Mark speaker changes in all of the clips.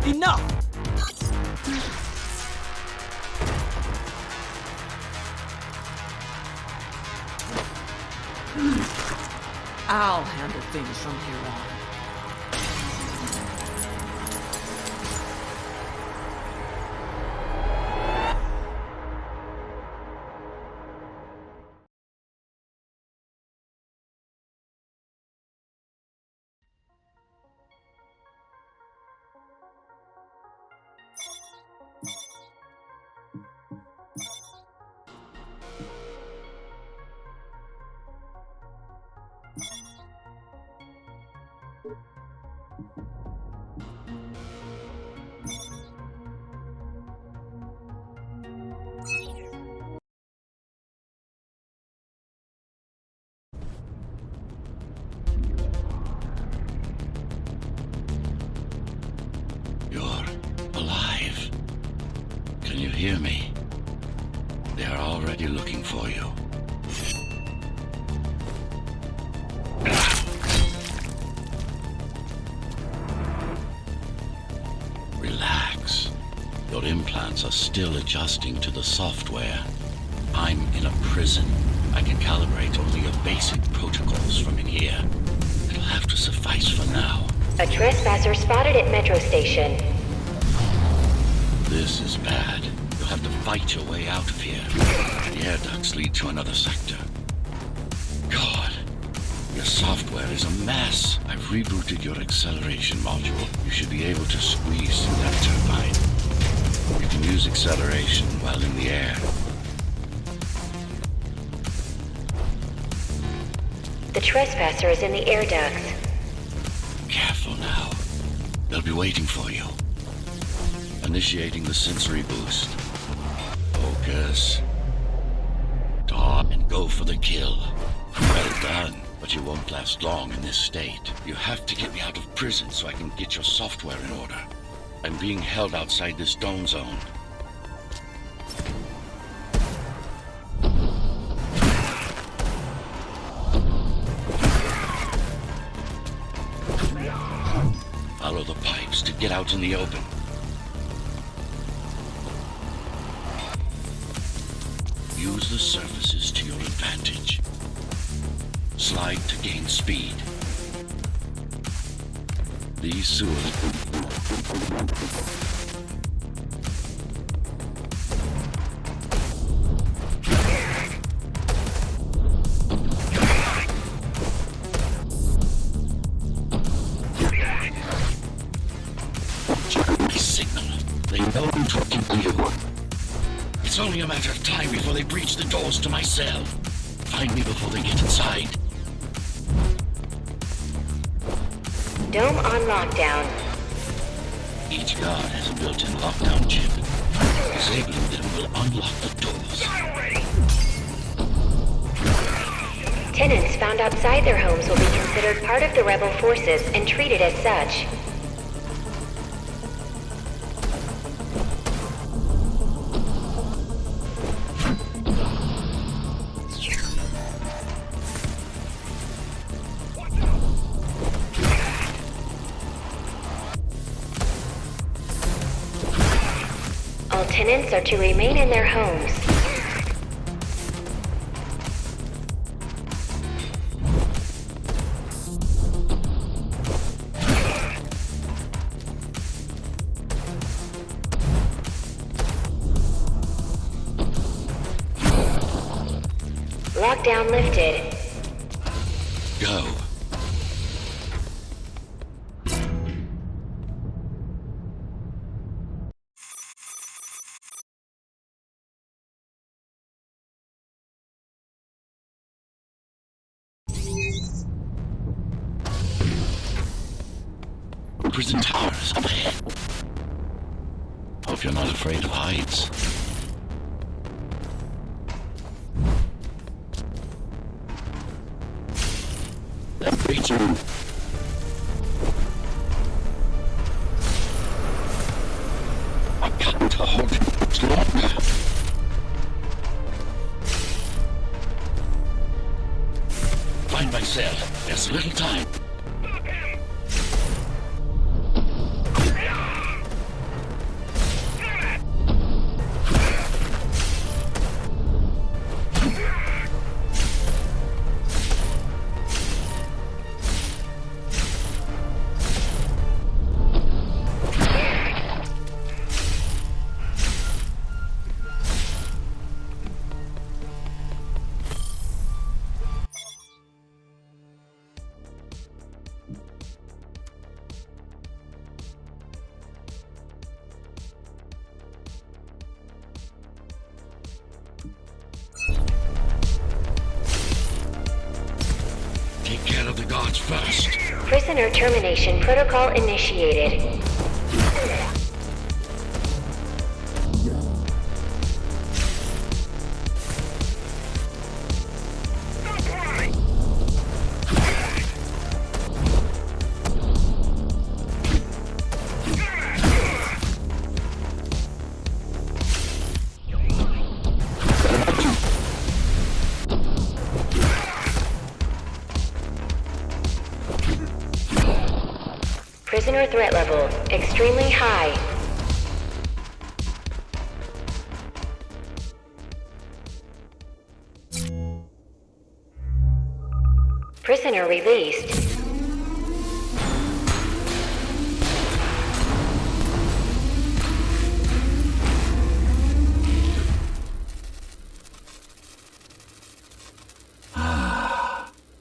Speaker 1: Enough! I'll handle things from here on.
Speaker 2: You're alive. Can you hear me? They are already looking for you. Relax. Your implants are still adjusting to the software. I'm in a prison. I can calibrate only your basic protocols from in here. It'll have to suffice for now.
Speaker 3: A trespasser spotted at Metro Station.
Speaker 2: This is bad. You'll have to fight your way out of here. The air ducts lead to another sector. God, your software is a mess. I've rebooted your acceleration module. You should be able to squeeze through that turbine. You can use acceleration while in the air.
Speaker 3: The trespasser is in the air ducts.
Speaker 2: Careful now. They'll be waiting for you. Initiating the sensory boost. Focus. Draw and go for the kill. Well done, but you won't last long in this state. You have to get me out of prison so I can get your software in order. I'm being held outside this dome zone. Follow the pipes to get out in the open. Use the surfaces to your advantage. Slide to gain speed. These sewers... It's only a matter of time before they breach the doors to my cell. Find me before they get inside.
Speaker 3: Dome on lockdown.
Speaker 2: Each guard has a built-in lockdown chip. Disabling them will unlock the doors.
Speaker 3: Tenants found outside their homes will be considered part of the rebel forces and treated as such. All tenants are to remain in their homes. Lockdown lifted.
Speaker 2: Go. Prison towers up ahead. Hope you're not afraid of heights. That creature. I've got to hold it much longer. Find my cell. There's little time. fast.
Speaker 3: Prisoner termination protocol initiated. Prisoner threat level extremely high. Prisoner released.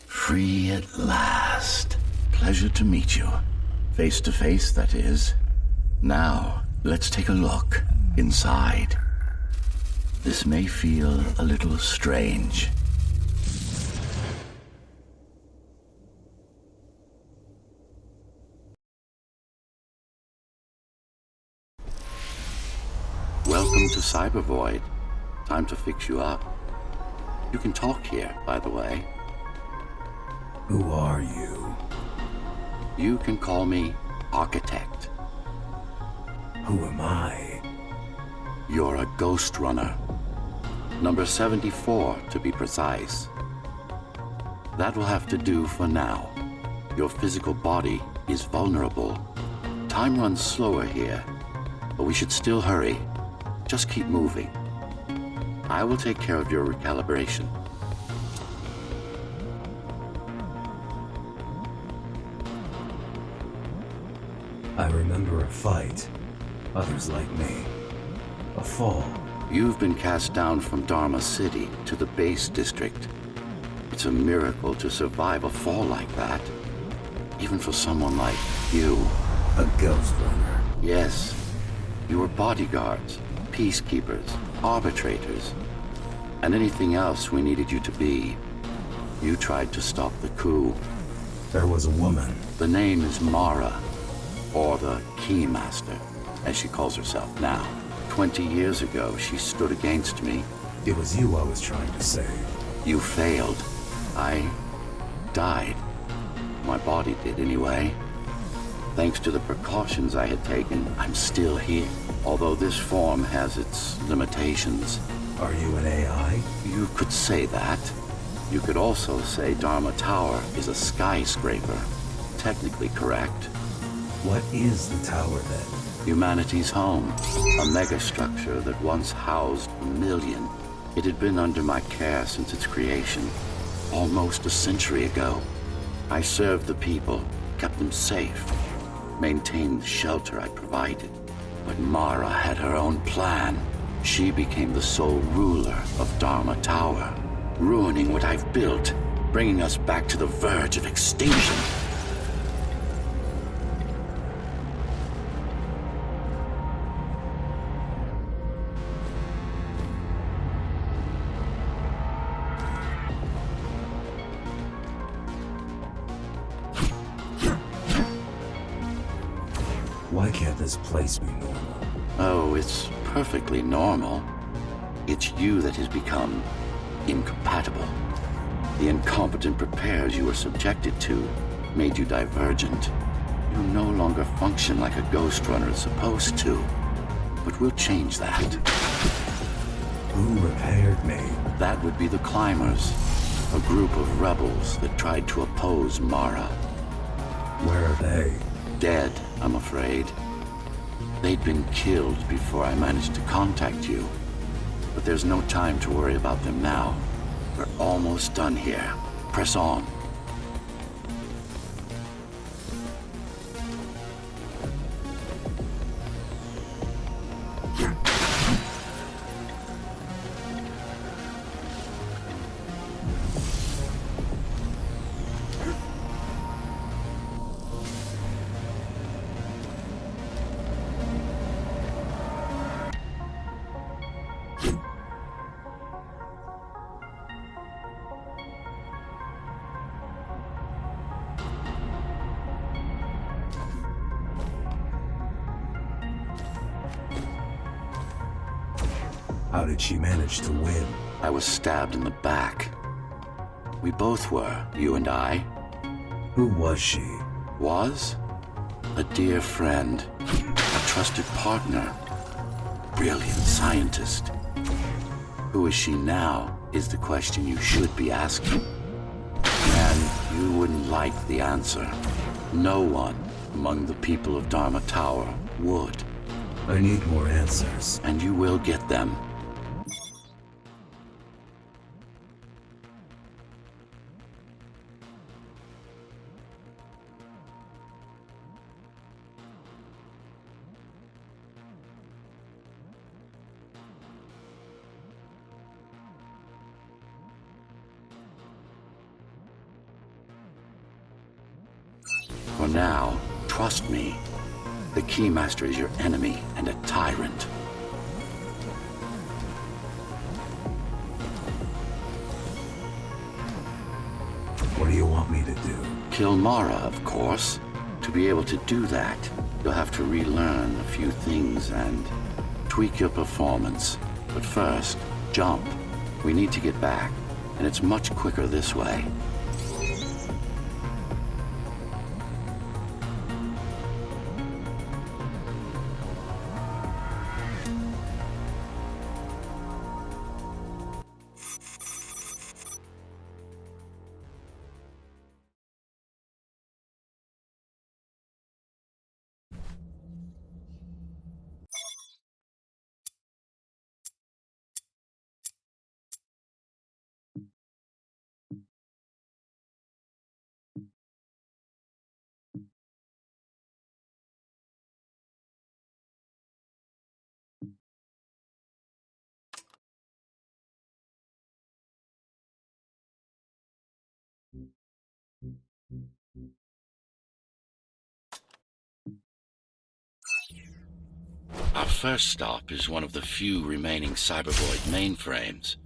Speaker 2: Free at last. Pleasure to meet you. Face to face, that is. Now, let's take a look inside. This may feel a little strange. Welcome to Cybervoid. Time to fix you up. You can talk here, by the way.
Speaker 4: Who are you?
Speaker 2: You can call me Architect.
Speaker 4: Who am I?
Speaker 2: You're a Ghost Runner. Number 74, to be precise. That will have to do for now. Your physical body is vulnerable. Time runs slower here, but we should still hurry. Just keep moving. I will take care of your recalibration.
Speaker 4: I remember a fight. Others like me. A fall.
Speaker 2: You've been cast down from Dharma City to the base district. It's a miracle to survive a fall like that. Even for someone like you.
Speaker 4: A ghost runner.
Speaker 2: Yes. You were bodyguards, peacekeepers, arbitrators, and anything else we needed you to be. You tried to stop the coup.
Speaker 4: There was a woman.
Speaker 2: The name is Mara, or the Keymaster, as she calls herself now. 20 years ago, she stood against me.
Speaker 4: It was you I was trying to save.
Speaker 2: You failed. I died. My body did anyway. Thanks to the precautions I had taken, I'm still here. Although this form has its limitations.
Speaker 4: Are you an AI?
Speaker 2: You could say that. You could also say Dharma Tower is a skyscraper. Technically correct.
Speaker 4: What is the tower then?
Speaker 2: Humanity's home. A megastructure that once housed 1 million. It had been under my care since its creation. Almost a century ago. I served the people, kept them safe, maintained the shelter I provided. But Mara had her own plan. She became the sole ruler of Dharma Tower, ruining what I've built, bringing us back to the verge of extinction.
Speaker 4: Why can't this place be normal?
Speaker 2: Oh, it's perfectly normal. It's you that has become incompatible. The incompetent repairs you were subjected to made you divergent. You no longer function like a ghost runner is supposed to. But we'll change that.
Speaker 4: Who repaired me?
Speaker 2: That would be the Climbers, a group of rebels that tried to oppose Mara.
Speaker 4: Where are they?
Speaker 2: Dead, I'm afraid. They'd been killed before I managed to contact you. But there's no time to worry about them now. We're almost done here. Press on.
Speaker 4: How did she manage to win?
Speaker 2: I was stabbed in the back. We both were, you and I.
Speaker 4: Who was she?
Speaker 2: Was? A dear friend. A trusted partner. Brilliant scientist. Who is she now is the question you should be asking. And you wouldn't like the answer. No one among the people of Dharma Tower would.
Speaker 4: I need more answers.
Speaker 2: And you will get them. For now, trust me. The Keymaster is your enemy and a tyrant.
Speaker 4: What do you want me to do?
Speaker 2: Kill Mara, of course. To be able to do that, you'll have to relearn a few things and tweak your performance. But first, jump. We need to get back, and it's much quicker this way. Our first stop is one of the few remaining Cybervoid mainframes,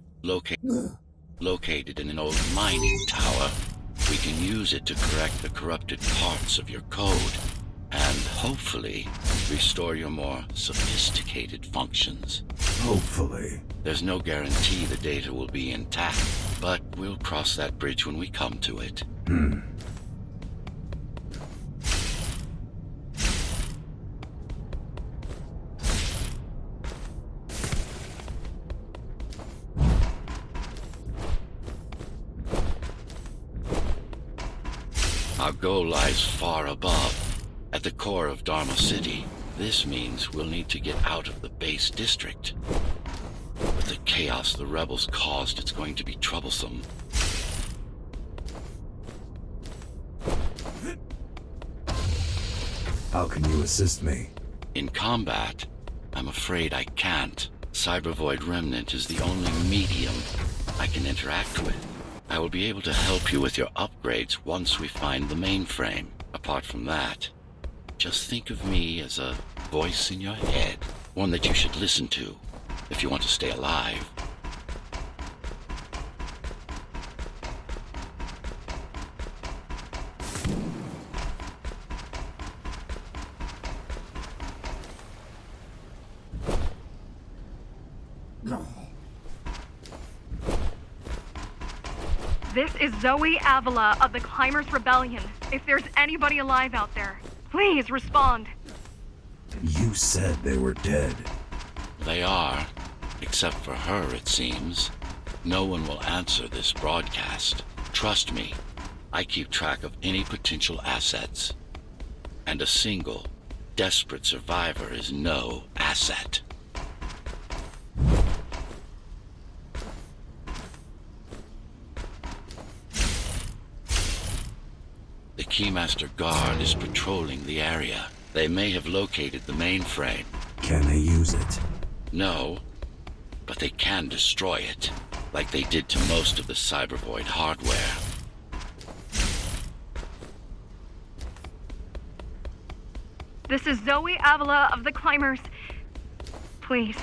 Speaker 2: located in an old mining tower. We can use it to correct the corrupted parts of your code, and hopefully restore your more sophisticated functions.
Speaker 4: Hopefully.
Speaker 2: There's no guarantee the data will be intact, but we'll cross that bridge when we come to it. Our goal lies far above, at the core of Dharma City. This means we'll need to get out of the base district. With the chaos the rebels caused, it's going to be troublesome.
Speaker 4: How can you assist me?
Speaker 2: In combat, I'm afraid I can't. Cybervoid Remnant is the only medium I can interact with. I will be able to help you with your upgrades once we find the mainframe. Apart from that, just think of me as a voice in your head, one that you should listen to if you want to stay alive.
Speaker 5: This is Zoe Avila of the Climbers Rebellion. If there's anybody alive out there, please respond.
Speaker 4: You said they were dead.
Speaker 2: They are, except for her, it seems. No one will answer this broadcast. Trust me, I keep track of any potential assets. And a single, desperate survivor is no asset. The Keymaster Guard is patrolling the area. They may have located the mainframe.
Speaker 4: Can they use it?
Speaker 2: No, but they can destroy it, like they did to most of the Cybervoid hardware.
Speaker 5: This is Zoe Avila of the Climbers. Please,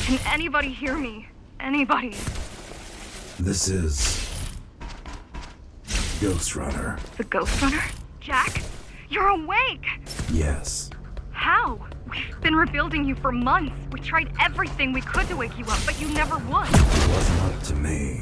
Speaker 5: can anybody hear me? Anybody?
Speaker 4: This is... Ghost Runner.
Speaker 5: The Ghost Runner? Jack? You're awake!
Speaker 4: Yes.
Speaker 5: How? been rebuilding you for months. We tried everything we could to wake you up, but you never won.
Speaker 4: It wasn't up to me.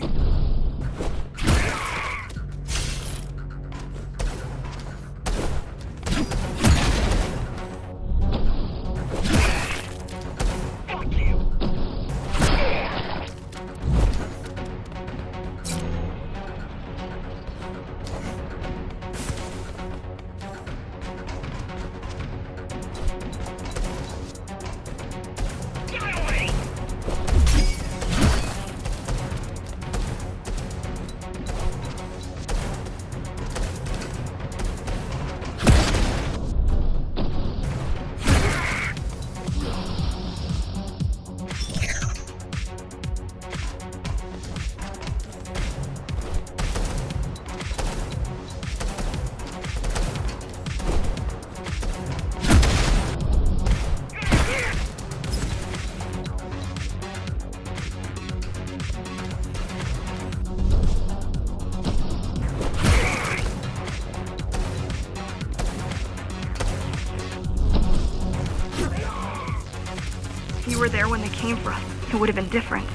Speaker 5: If you were there when they came for us, it would have been different.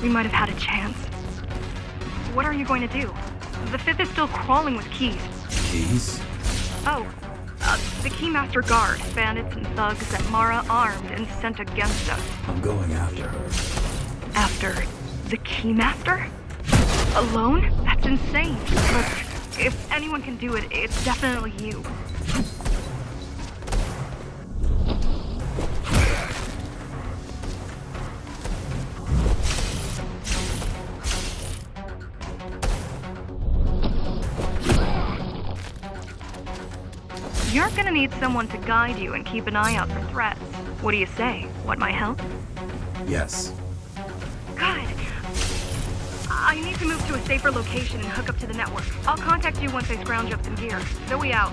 Speaker 5: We might have had a chance. What are you going to do? The Fifth is still crawling with keys.
Speaker 4: Keys?
Speaker 5: Oh, the Keymaster Guard, bandits and thugs that Mara armed and sent against us.
Speaker 4: I'm going after her.
Speaker 5: After the Keymaster? Alone? That's insane. But if anyone can do it, it's definitely you. You're gonna need someone to guide you and keep an eye out for threats. What do you say? Want my help?
Speaker 4: Yes.
Speaker 5: Good. I need to move to a safer location and hook up to the network. I'll contact you once I scrounge up some gear. Zoe out.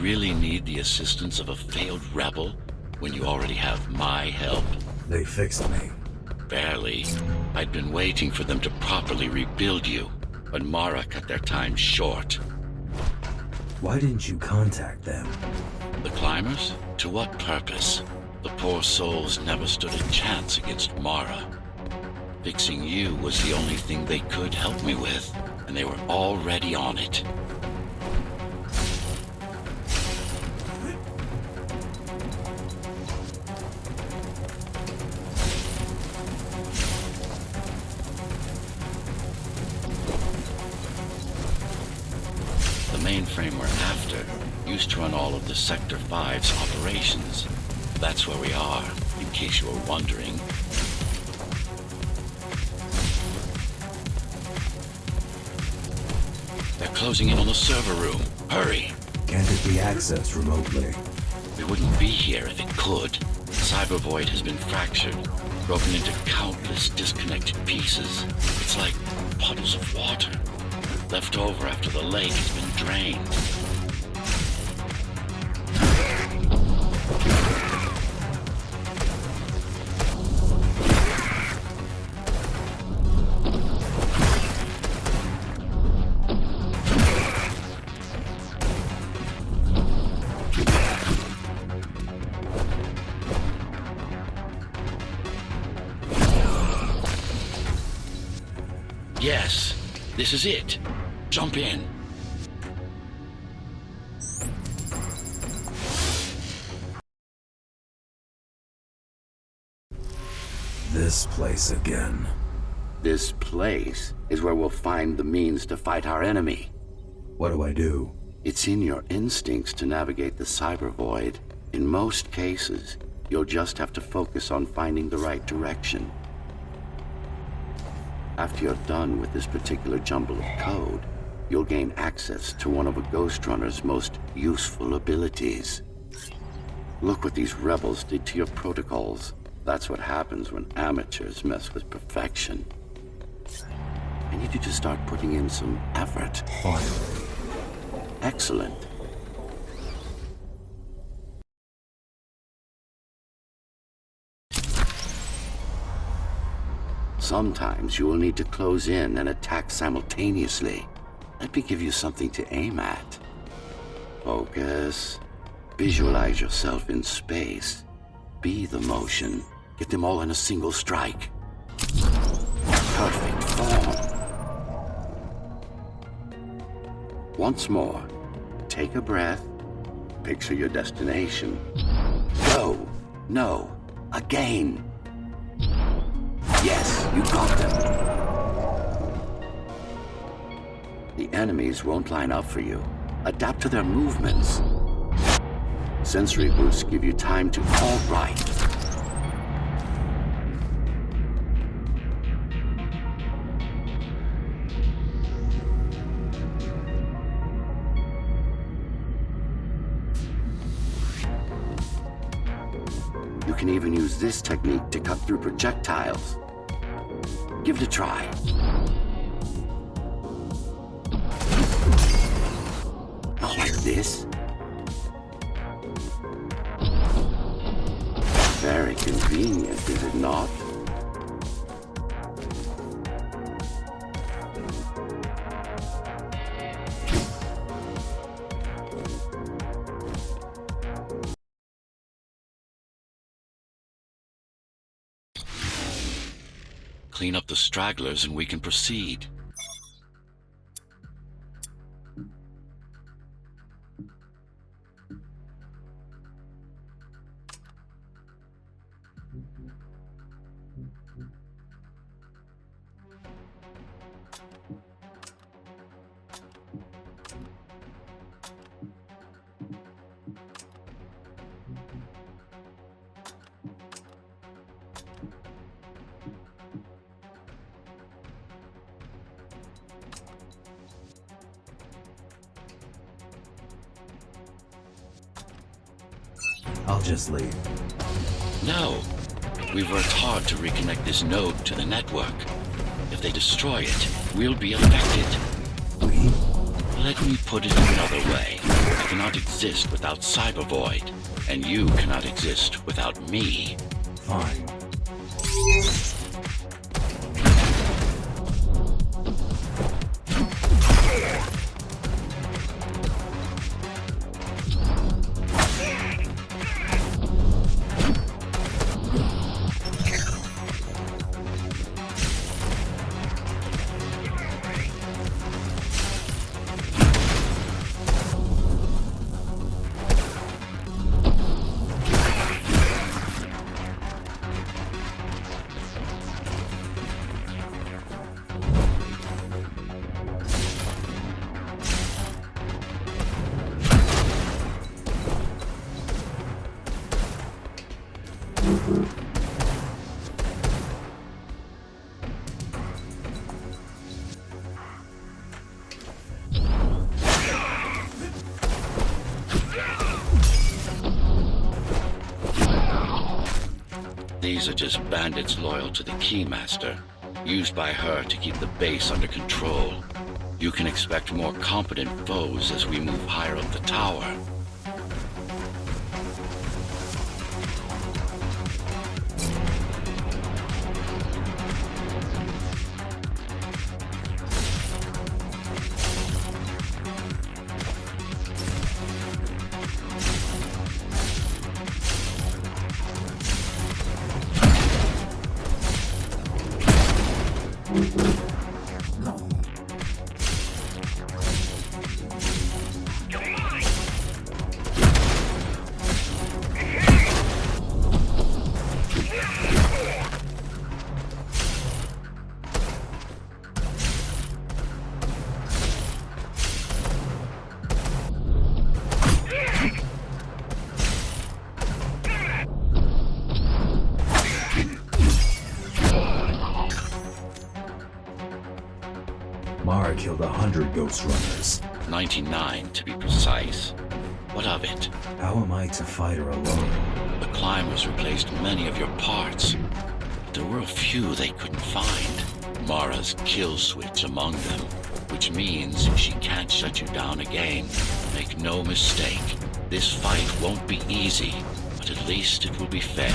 Speaker 2: Really need the assistance of a failed rebel when you already have my help?
Speaker 4: They fixed me.
Speaker 2: Barely. I'd been waiting for them to properly rebuild you, but Mara cut their time short.
Speaker 4: Why didn't you contact them?
Speaker 2: The climbers? To what purpose? The poor souls never stood a chance against Mara. Fixing you was the only thing they could help me with, and they were already on it. The mainframe we're after used to run all of the Sector 5's operations. That's where we are, in case you were wondering. They're closing in on the server room. Hurry!
Speaker 4: Can't it be accessed remotely?
Speaker 2: We wouldn't be here if it could. The Cyber Void has been fractured, broken into countless disconnected pieces. It's like puddles of water, left over after the lake has been drained. Yes, this is it. Jump in.
Speaker 4: This place again.
Speaker 2: This place is where we'll find the means to fight our enemy.
Speaker 4: What do I do?
Speaker 2: It's in your instincts to navigate the Cyber Void. In most cases, you'll just have to focus on finding the right direction. After you're done with this particular jumble of code, you'll gain access to one of a Ghost Runner's most useful abilities. Look what these rebels did to your protocols. That's what happens when amateurs mess with perfection. I need you to start putting in some effort.
Speaker 4: Finally.
Speaker 2: Excellent. Sometimes you will need to close in and attack simultaneously. Let me give you something to aim at. Focus. Visualize yourself in space. Be the motion. Get them all in a single strike. Perfect form. Once more, take a breath. Picture your destination. Go. No. Again. Yes, you got them. The enemies won't line up for you. Adapt to their movements. Sensory boosts give you time to all right. You can even use this technique to cut through projectiles. Give it a try. Not like this. Very convenient, is it not? Clean up the stragglers and we can proceed.
Speaker 4: I'll just leave.
Speaker 2: No. We've worked hard to reconnect this node to the network. If they destroy it, we'll be affected.
Speaker 4: We?
Speaker 2: Let me put it another way. I cannot exist without Cybervoid, and you cannot exist without me.
Speaker 4: Fine.
Speaker 2: These are just bandits loyal to the Keymaster, used by her to keep the base under control. You can expect more competent foes as we move higher up the tower.
Speaker 4: Mara killed 100 Ghost Runners.
Speaker 2: 99 to be precise. What of it?
Speaker 4: How am I to fight her alone?
Speaker 2: The climbers replaced many of your parts. But there were a few they couldn't find. Mara's kill switch among them, which means she can't shut you down again. Make no mistake, this fight won't be easy, but at least it will be fair.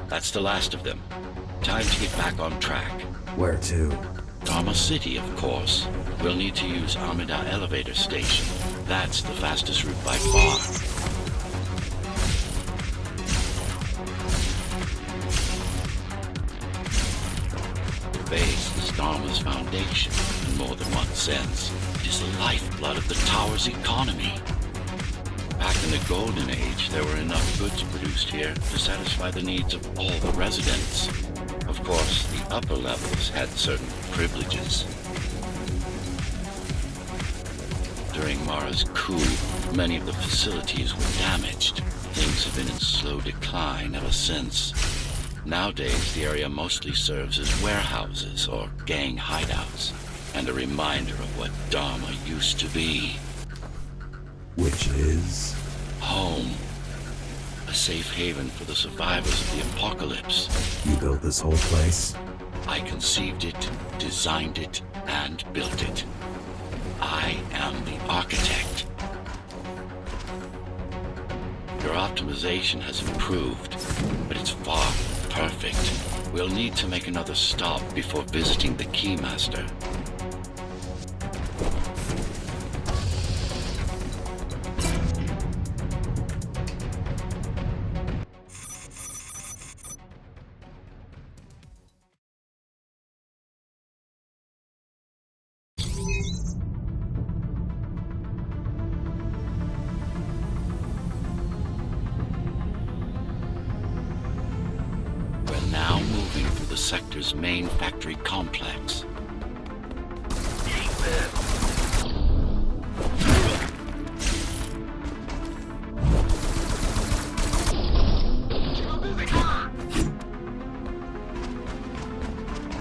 Speaker 2: That's the last of them. Time to get back on track.
Speaker 4: Where to?
Speaker 2: Dharma City, of course. We'll need to use Amida Elevator Station. That's the fastest route by far. The base is Dharma's foundation in more than one sense. It is the lifeblood of the tower's economy. Back in the Golden Age, there were enough goods produced here to satisfy the needs of all the residents. Of course, the upper levels had certain privileges. During Mara's coup, many of the facilities were damaged. Things have been in slow decline ever since. Nowadays, the area mostly serves as warehouses or gang hideouts, and a reminder of what Dharma used to be.
Speaker 4: Which is?
Speaker 2: Home. A safe haven for the survivors of the apocalypse.
Speaker 4: You built this whole place?
Speaker 2: I conceived it, designed it, and built it. I am the architect. Your optimization has improved, but it's far from perfect. We'll need to make another stop before visiting the Keymaster. Now moving through the sector's main factory complex.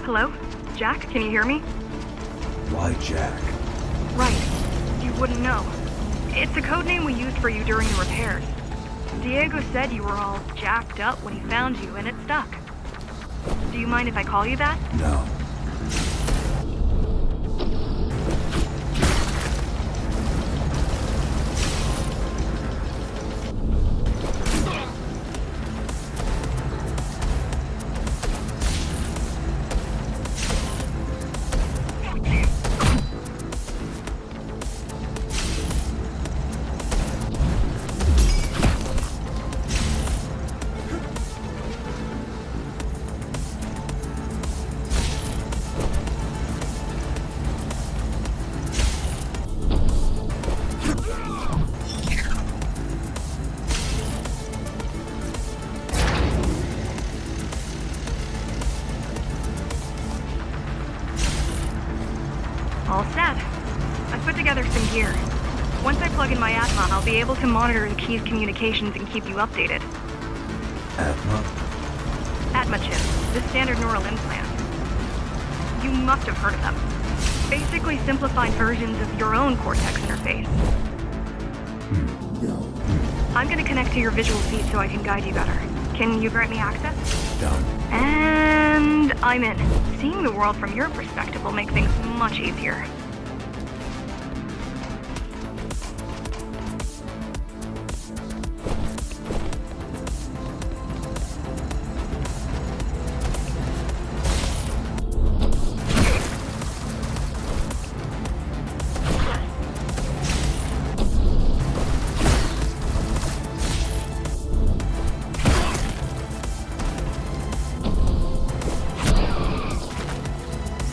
Speaker 5: Hello? Jack, can you hear me?
Speaker 4: Why Jack?
Speaker 5: Right. You wouldn't know. It's a code name we used for you during the repairs. Diego said you were all jacked up when he found you, and it stuck. Do you mind if I call you that?
Speaker 4: No.
Speaker 5: All set. I've put together some gear. Once I plug in my Atma, I'll be able to monitor the Key's communications and keep you updated.
Speaker 4: Atma?
Speaker 5: Atma chips, the standard neural implant. You must have heard of them. Basically simplified versions of your own Cortex interface. I'm gonna connect to your visual feed so I can guide you better. Can you grant me access?
Speaker 4: Done.
Speaker 5: And I'm in. Seeing the world from your perspective will make things much easier.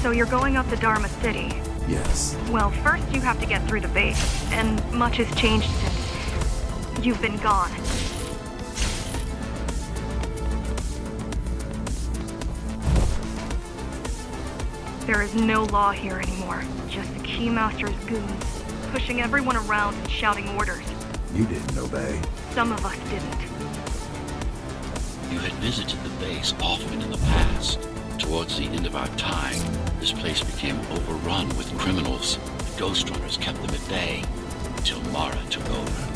Speaker 5: So you're going up to Dharma City.
Speaker 4: Yes.
Speaker 5: Well, first you have to get through the base, and much has changed since you've been gone. There is no law here anymore, just the Keymaster's goons, pushing everyone around and shouting orders.
Speaker 4: You didn't obey.
Speaker 5: Some of us didn't.
Speaker 2: You had visited the base often in the past. Towards the end of our time, this place became overrun with criminals. The Ghost Runners kept them at bay until Mara took over.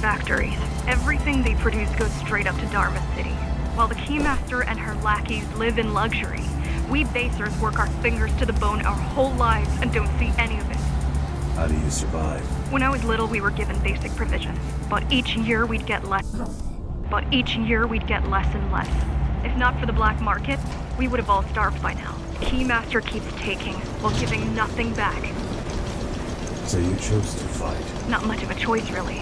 Speaker 5: Factories. Everything they produce goes straight up to Dharma City. While the Keymaster and her lackeys live in luxury, we basers work our fingers to the bone our whole lives and don't see any of it.
Speaker 4: How do you survive?
Speaker 5: When I was little, we were given basic provisions, but each year we'd get less. And less. If not for the black market, we would have all starved by now. The Keymaster keeps taking, while giving nothing back.
Speaker 4: So you chose to fight?
Speaker 5: Not much of a choice, really.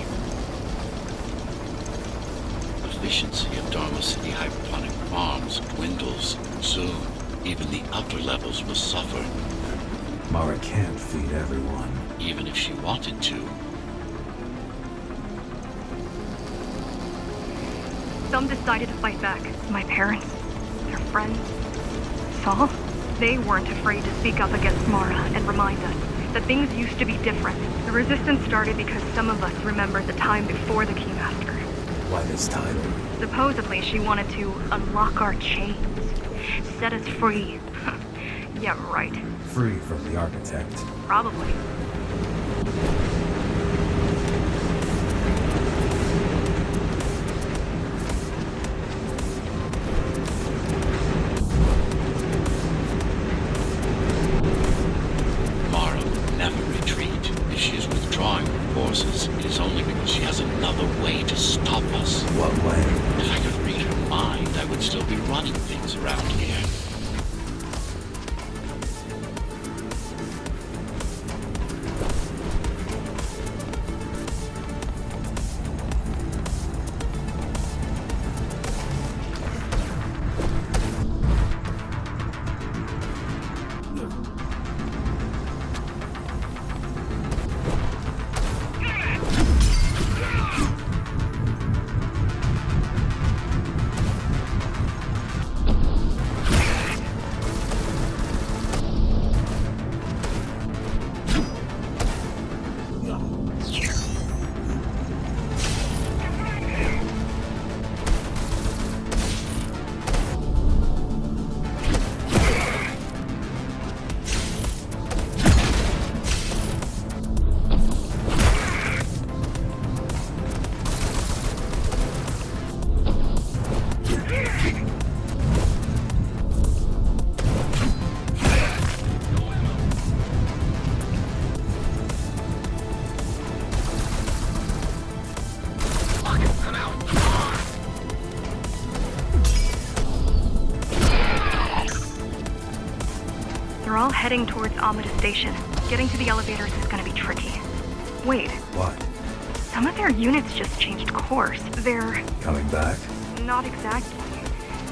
Speaker 2: Efficiency of Dharma City hydroponic farms dwindles. Soon, even the upper levels will suffer.
Speaker 4: Mara can't feed everyone.
Speaker 2: Even if she wanted to.
Speaker 5: Some decided to fight back. My parents, their friends, Saul. They weren't afraid to speak up against Mara and remind us that things used to be different. The resistance started because some of us remembered the time before the Keymaster.
Speaker 4: Why this title?
Speaker 5: Supposedly, she wanted to unlock our chains, set us free. Yeah, right.
Speaker 4: Free from the architect.
Speaker 5: Probably.
Speaker 2: Mara will never retreat. If she is withdrawing her forces, it is only because she has another way to stop us.
Speaker 4: What way?
Speaker 2: If I could read her mind, I would still be running things around here.
Speaker 5: They're all heading towards Amida Station. Getting to the elevators is gonna be tricky. Wait,
Speaker 4: What?
Speaker 5: some of their units just changed course. They're
Speaker 4: Coming back?
Speaker 5: not exactly.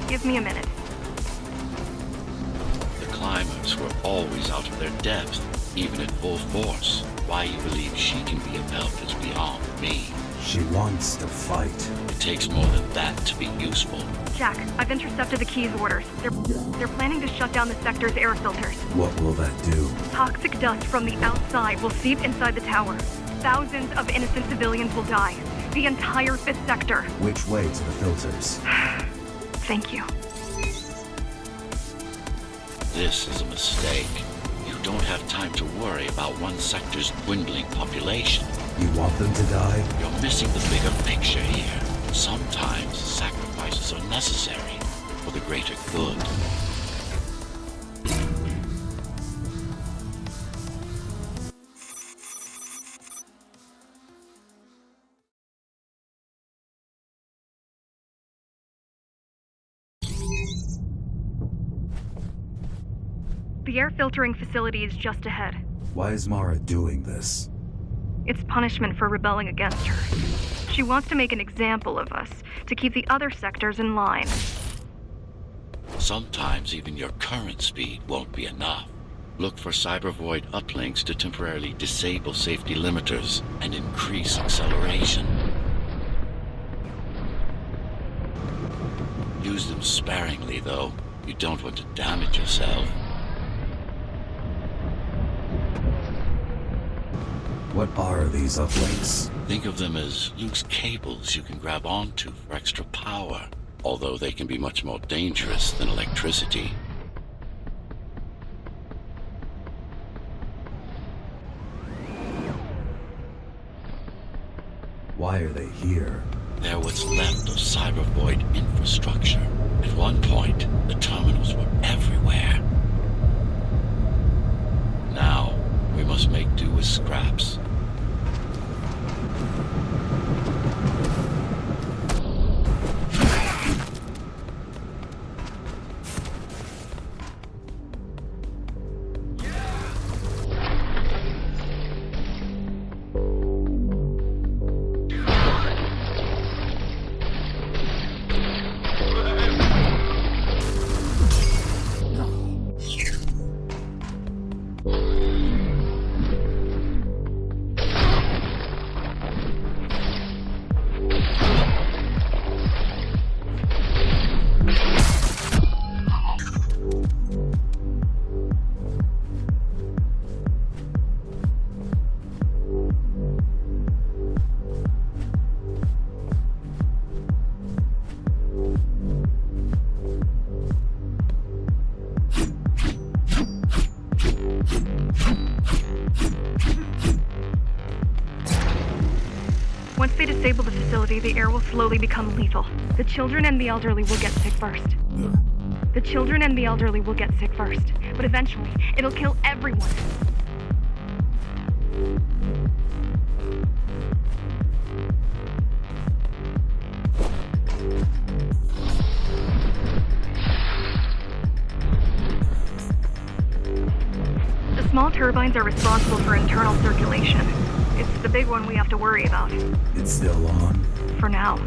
Speaker 5: Give me a minute.
Speaker 2: The climbers were always out of their depth, even at full force. Why you believe she can be of help is beyond me.
Speaker 4: She She wants to fight.
Speaker 2: It takes more than that to be useful.
Speaker 5: Jack, I've intercepted the Key's orders. They're planning to shut down the sector's air filters.
Speaker 4: What will that do?
Speaker 5: Toxic dust from the outside will seep inside the tower. Thousands of innocent civilians will die. The entire 5th sector.
Speaker 4: Which way to the filters?
Speaker 5: Thank you.
Speaker 2: This is a mistake. You don't have time to worry about one sector's dwindling population.
Speaker 4: You want them to die?
Speaker 2: You're missing the bigger picture here. Sometimes sacrifices are necessary for the greater good.
Speaker 5: The air filtering facility is just ahead.
Speaker 4: Why is Mara doing this?
Speaker 5: It's punishment for rebelling against her. She wants to make an example of us, to keep the other sectors in line.
Speaker 2: Sometimes even your current speed won't be enough. Look for cybervoid uplinks to temporarily disable safety limiters and increase acceleration. Use them sparingly, though. You don't want to damage yourself.
Speaker 4: What are these uplinks?
Speaker 2: Think of them as loose cables you can grab onto for extra power, although they can be much more dangerous than electricity.
Speaker 4: Why are they here?
Speaker 2: They're what's left of cybervoid infrastructure. At one point, the terminals were everywhere. Now, we must make do with scraps.
Speaker 5: Once they disable the facility, the air will slowly become lethal. The children and the elderly will get sick first. The children and the elderly will get sick first, but eventually, it'll kill everyone. The small turbines are responsible for internal circulation. It's the big one we have to worry about.
Speaker 4: It's still on?
Speaker 5: For now.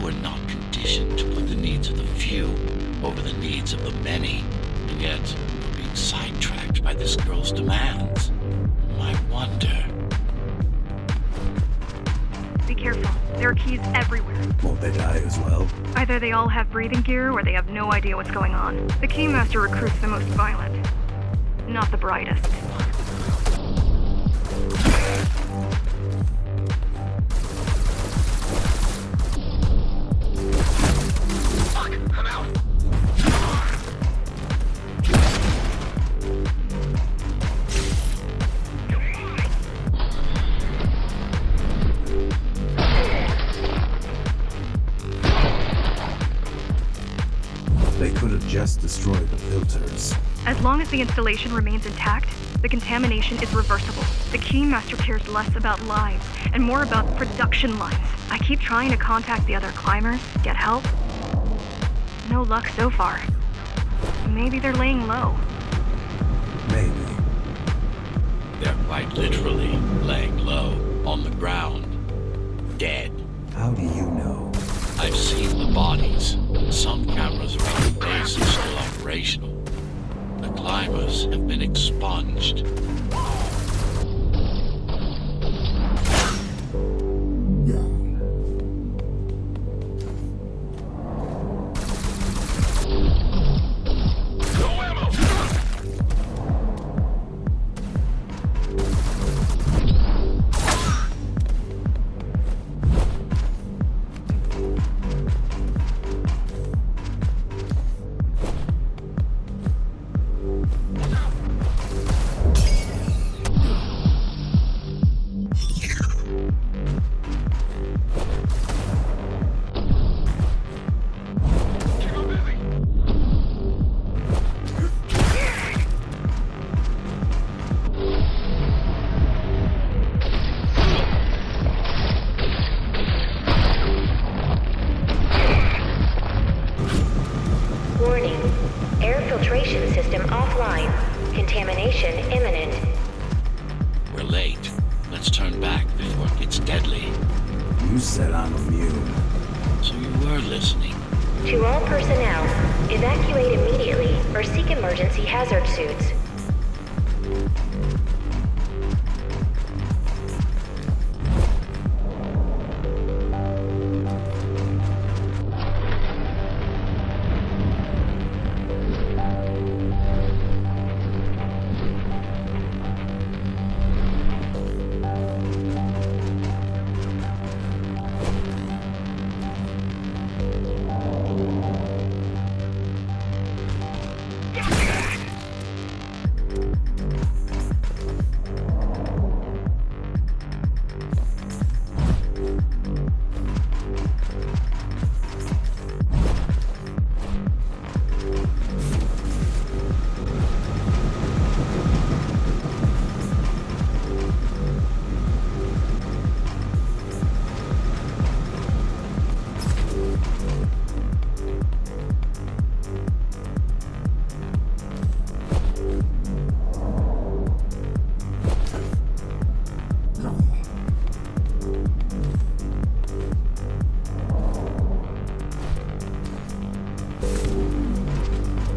Speaker 2: We're not conditioned to put the needs of the few over the needs of the many, and yet we're being sidetracked by this girl's demands. I wonder.
Speaker 5: Be careful. There are keys everywhere.
Speaker 4: Won't they die as well?
Speaker 5: Either they all have breathing gear or they have no idea what's going on. The Keymaster recruits the most violent. Not the brightest.
Speaker 4: They could have just destroyed the filters.
Speaker 5: As long as the installation remains intact, the contamination is reversible. The Keymaster cares less about lives and more about production lines. I keep trying to contact the other climbers, get help. No luck so far. Maybe they're laying low.
Speaker 4: Maybe.
Speaker 2: They're quite literally laying low on the ground, dead.
Speaker 4: How do you know?
Speaker 2: I've seen the bodies. Some cameras around the base are still operational. The climbers have been expunged.
Speaker 3: Warning. Air filtration system offline. Contamination imminent.
Speaker 2: We're late. Let's turn back before it gets deadly.
Speaker 4: You said I'm immune.
Speaker 2: So you were listening.
Speaker 3: To all personnel, evacuate immediately or seek emergency hazard suits.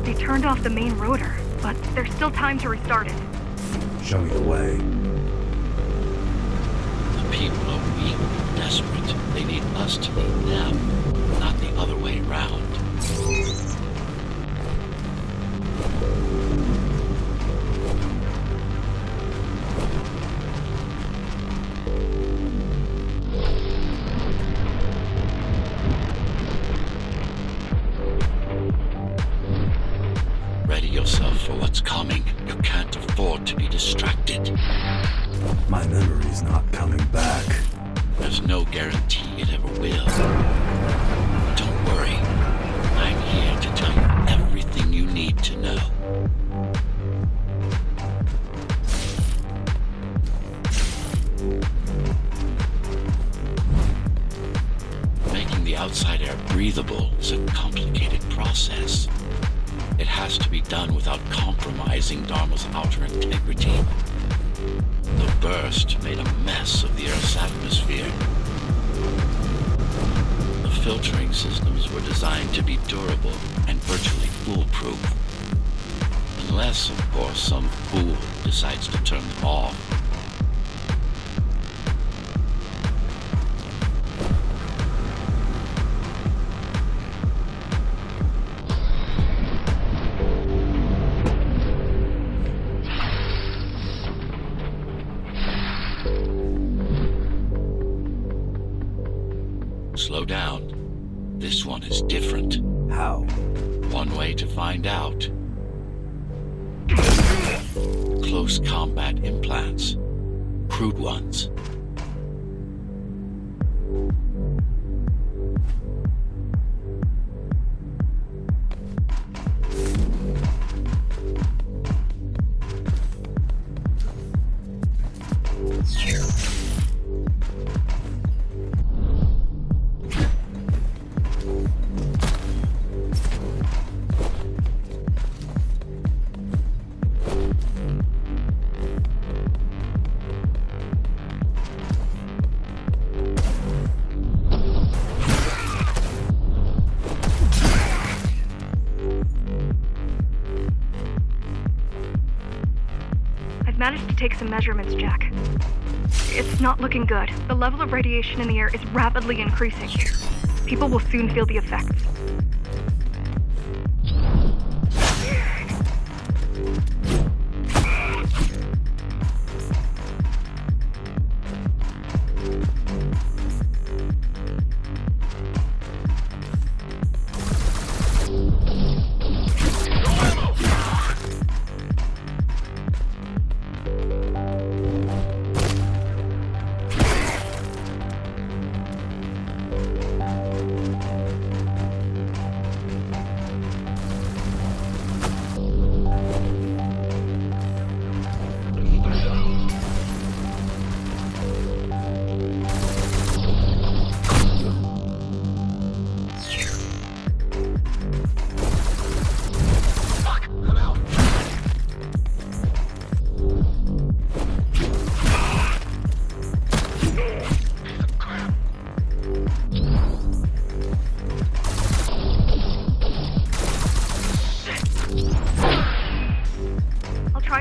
Speaker 5: They turned off the main rotor, but there's still time to restart it.
Speaker 4: Show me the way.
Speaker 2: The people are weak, desperate. They need us to need them, not the other way around. Ready yourself for what's coming. You can't afford to be distracted.
Speaker 4: My memory's not coming back.
Speaker 2: There's no guarantee it ever will. Don't worry. I'm here to tell you everything you need to know. Making the outside air breathable is a complicated process. It has to be done without compromising Dharma's outer integrity. The burst made a mess of the Earth's atmosphere. The filtering systems were designed to be durable and virtually foolproof. Unless, of course, some fool decides to turn them off. Slow down. This one is different.
Speaker 4: How?
Speaker 2: One way to find out. Close combat implants. Crude ones.
Speaker 5: Managed to take some measurements, Jack. It's not looking good. The level of radiation in the air is rapidly increasing. People will soon feel the effects.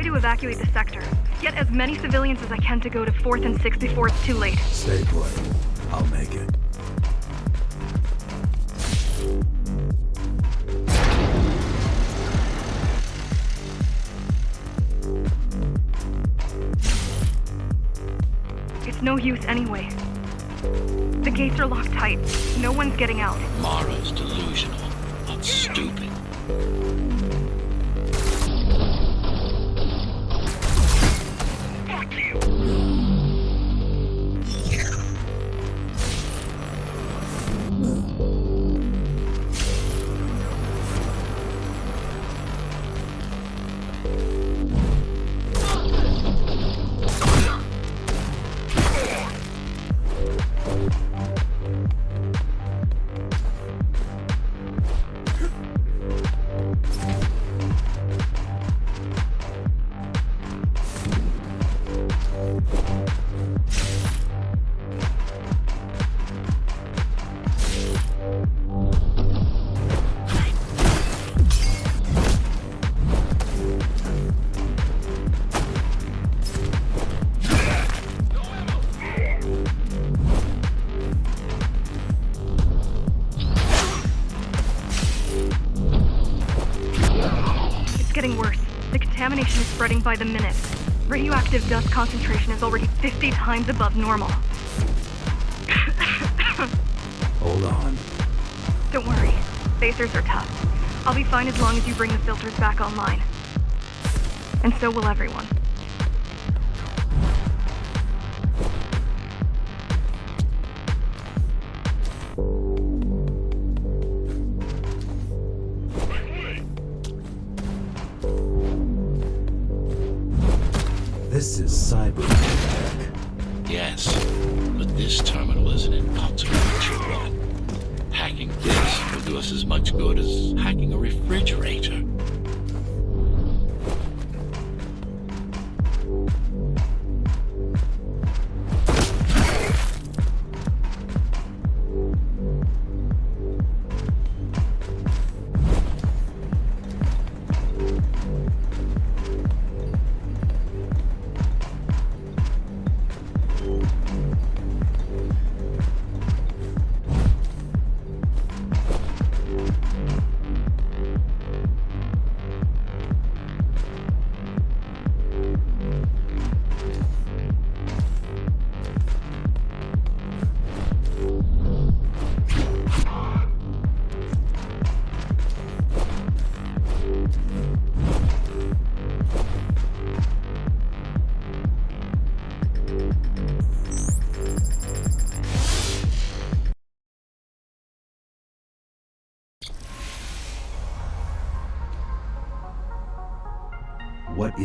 Speaker 5: Evacuate the sector. Get as many civilians as I can to go to 4th and 6th before it's too late.
Speaker 4: Stay put. I'll make it.
Speaker 5: It's no use anyway. The gates are locked tight. No one's getting out.
Speaker 2: Mara's delusional, not stupid. Contamination is spreading by the minute. Radioactive dust concentration is already 50 times above normal.
Speaker 4: Hold on.
Speaker 5: Don't worry. Spacers are tough. I'll be fine as long as you bring the filters back online. And so will everyone.
Speaker 4: This is cyber.
Speaker 2: Yes, but this terminal is an inconsequential one. Hacking this will do us as much good as hacking a refrigerator.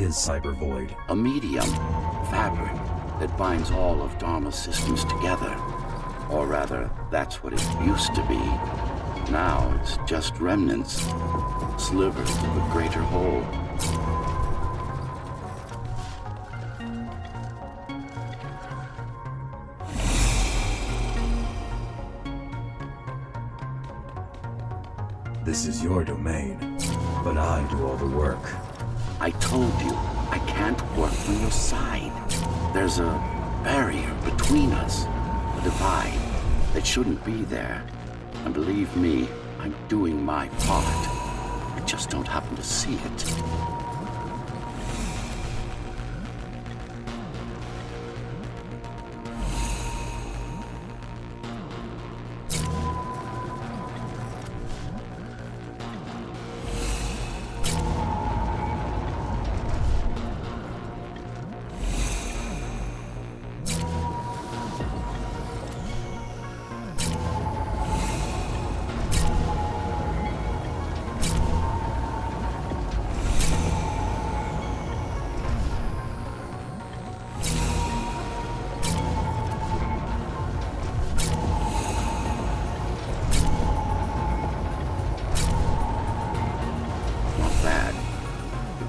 Speaker 4: is Cyber Void?
Speaker 2: A medium, fabric, that binds all of Dharma's systems together. Or rather, that's what it used to be. Now it's just remnants, slivers of a greater whole.
Speaker 4: This is your domain, but I do all the work.
Speaker 2: I told you, I can't work on your side. There's a barrier between us, a divide that shouldn't be there. And believe me, I'm doing my part. I just don't happen to see it.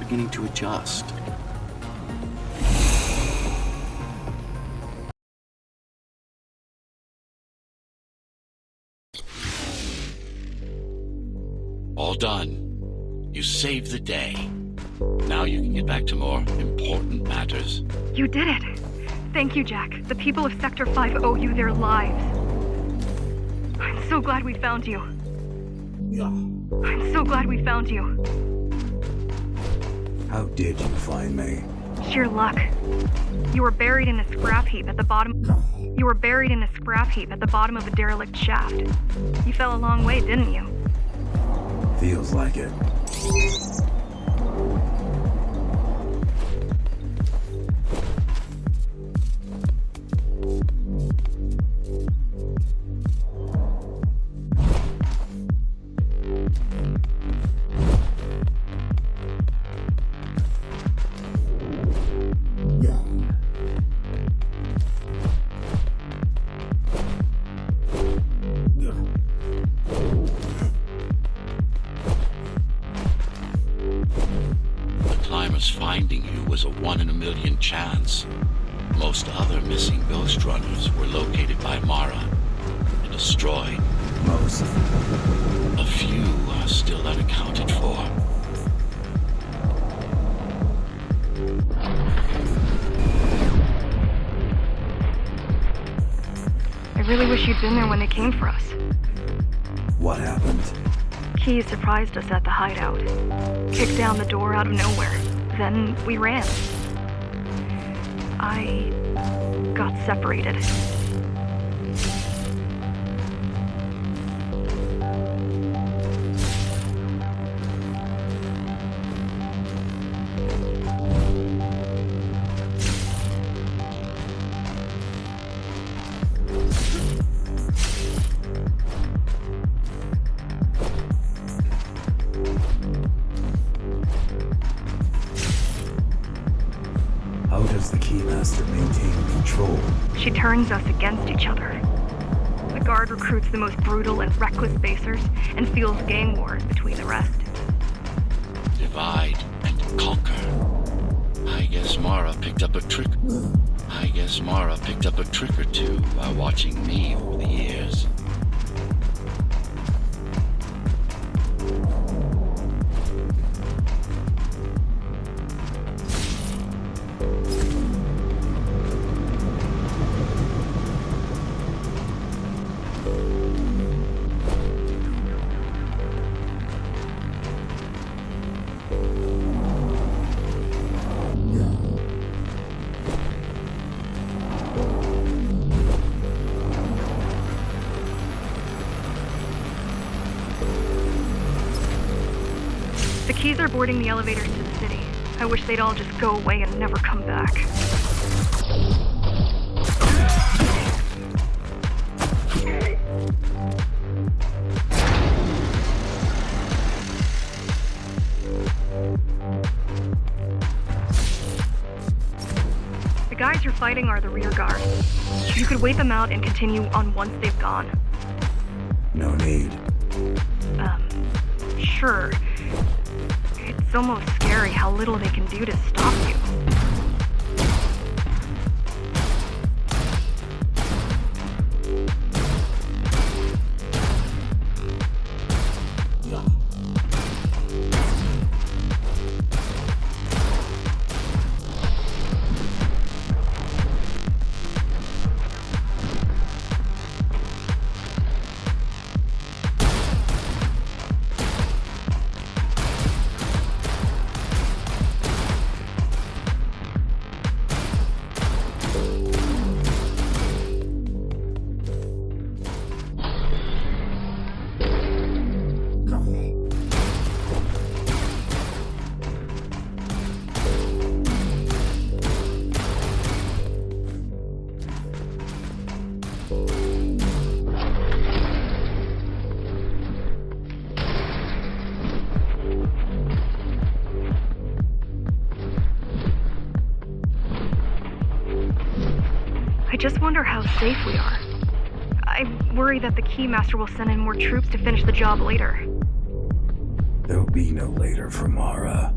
Speaker 2: Beginning to adjust. All done. You saved the day. Now you can get back to more important matters.
Speaker 5: You did it. Thank you, Jack. The people of Sector 5 owe you their lives. I'm so glad we found you. I'm so glad we found you.
Speaker 4: How did you find me?
Speaker 5: Sheer luck. You were buried in a scrap heap at the bottom. You were buried in a scrap heap at the bottom of a derelict shaft. You fell a long way, didn't you?
Speaker 4: Feels like it.
Speaker 2: Finding you was a 1 in a million chance. Most other missing Ghost Runners were located by Mara and destroyed.
Speaker 4: Most.
Speaker 2: A few are still unaccounted for.
Speaker 5: I really wish you'd been there when they came for us.
Speaker 4: What happened?
Speaker 5: Keyes surprised us at the hideout. Kicked down the door out of nowhere. Then we ran. I got separated.
Speaker 4: How does the Keymaster maintain control?
Speaker 5: She turns us against each other. The Guard recruits the most brutal and reckless basers and fuels gang wars between the rest.
Speaker 2: Divide and conquer. I guess Mara picked up a trick or two by watching me over the years.
Speaker 5: The Keyes are boarding the elevators to the city. I wish they'd all just go away and never come back. The guys you're fighting are the rear guard. You could wait them out and continue on once they've gone.
Speaker 4: No need.
Speaker 5: Sure. It's almost scary how little they can do to stop you. I just wonder how safe we are. I worry that the Keymaster will send in more troops to finish the job later.
Speaker 4: There'll be no later for Mara.